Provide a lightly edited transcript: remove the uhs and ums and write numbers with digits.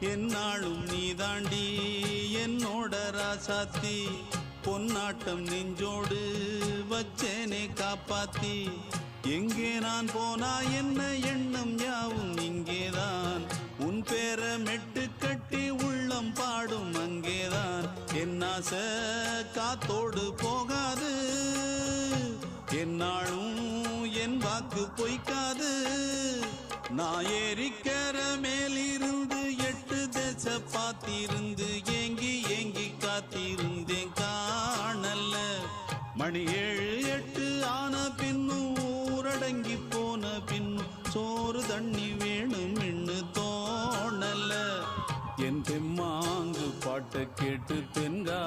என்னாலும் நீ தாண்டி என்னோட ராசாத்தி பொன்னாட்டம் நெஞ்சோடு வச்சேனே காப்பாத்தி எங்கே நான் போனா என்ன எண்ணம் யாவும் இங்கேதான் உன் பேர மெட்டு கட்டி உள்ளம் பாடும் அங்கேதான் என் ஆசை காத்தோடு போகாது என்னாலும் என் வாக்கு பொய்க்காது நான் ஏறிக்கிற மேலிருந்து 8 தேச பார்த்திருந்து ஏங்கி ஏங்கி காத்திருந்தேன் காணல மணி 7 8 ஆன பின்னும் ஊரடங்கி போன பின்னும் சோறு தண்ணி வேணும் என்று தோணல என் தெம்மாங்கு பாட்டை கேட்டு தென்கா